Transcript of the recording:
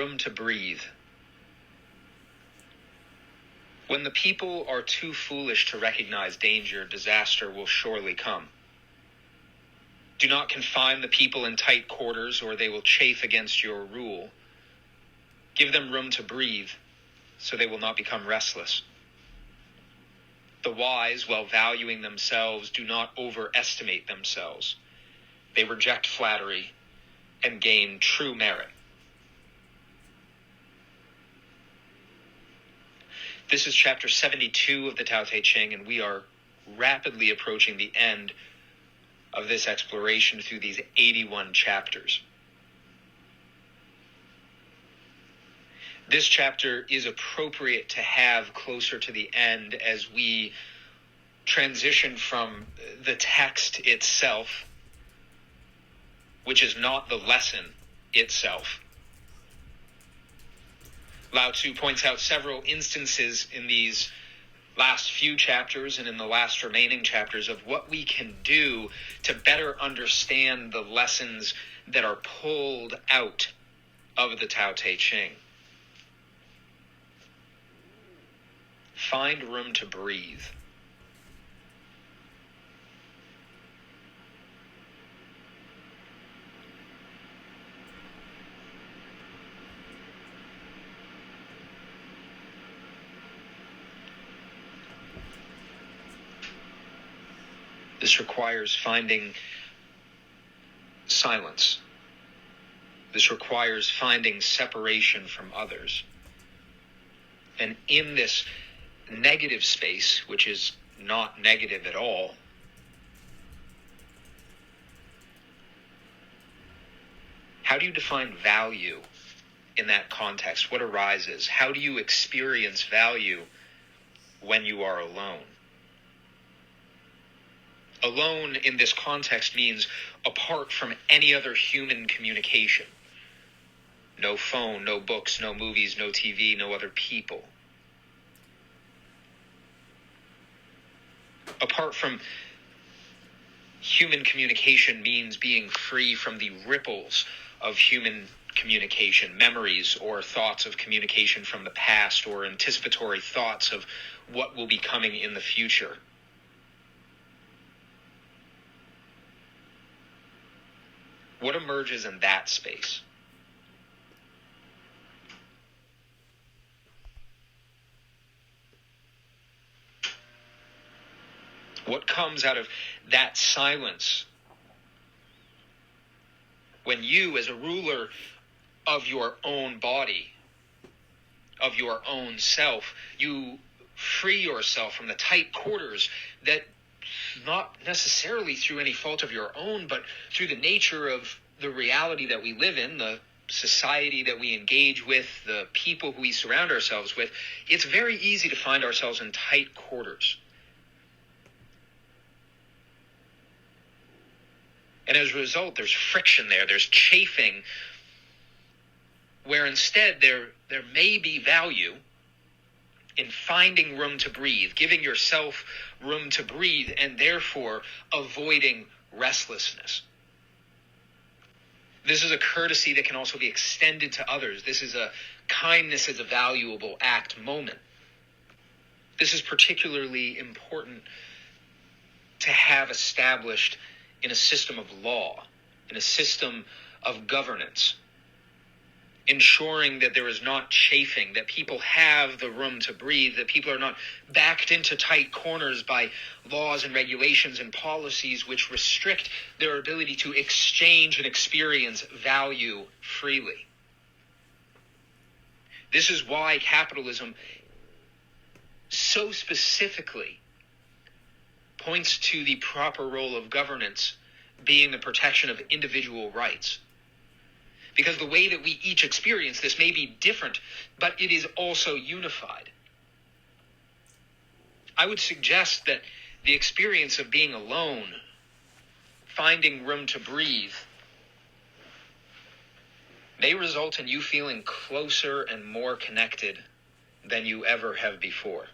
room to breathe. When the people are too foolish to recognize danger, disaster will surely come. Do not confine the people in tight quarters, or they will chafe against your rule. Give them room to breathe, so they will not become restless. The wise, while valuing themselves, do not overestimate themselves. They reject flattery and gain true merit. This is chapter 72 of the Tao Te Ching, and we are rapidly approaching the end of this exploration through these 81 chapters. This chapter is appropriate to have closer to the end as we transition from the text itself, which is not the lesson itself. Lao Tzu points out several instances in these last few chapters and in the last remaining chapters of what we can do to better understand the lessons that are pulled out of the Tao Te Ching. Find room to breathe. This requires finding silence. This requires finding separation from others. And in this negative space, which is not negative at all, how do you define value in that context? What arises? How do you experience value when you are alone? Alone in this context means apart from any other human communication. No phone, no books, no movies, no TV, no other people. Apart from human communication means being free from the ripples of human communication, memories or thoughts of communication from the past, or anticipatory thoughts of what will be coming in the future. What emerges in that space? What comes out of that silence when you, as a ruler of your own body, of your own self, you free yourself from the tight quarters that, not necessarily through any fault of your own, but through the nature of the reality that we live in, the society that we engage with, the people who we surround ourselves with, it's very easy to find ourselves in tight quarters. And as a result, there's friction there, there's chafing, where instead there may be value in finding room to breathe, giving yourself room to breathe, and therefore avoiding restlessness. This is a courtesy that can also be extended to others. This is a kindness as a valuable act moment. This is particularly important to have established in a system of law, in a system of governance, ensuring that there is not chafing, that people have the room to breathe, that people are not backed into tight corners by laws and regulations and policies which restrict their ability to exchange and experience value freely. This is why capitalism so specifically points to the proper role of governance being the protection of individual rights. Because the way that we each experience this may be different, but it is also unified. I would suggest that the experience of being alone, finding room to breathe, may result in you feeling closer and more connected than you ever have before.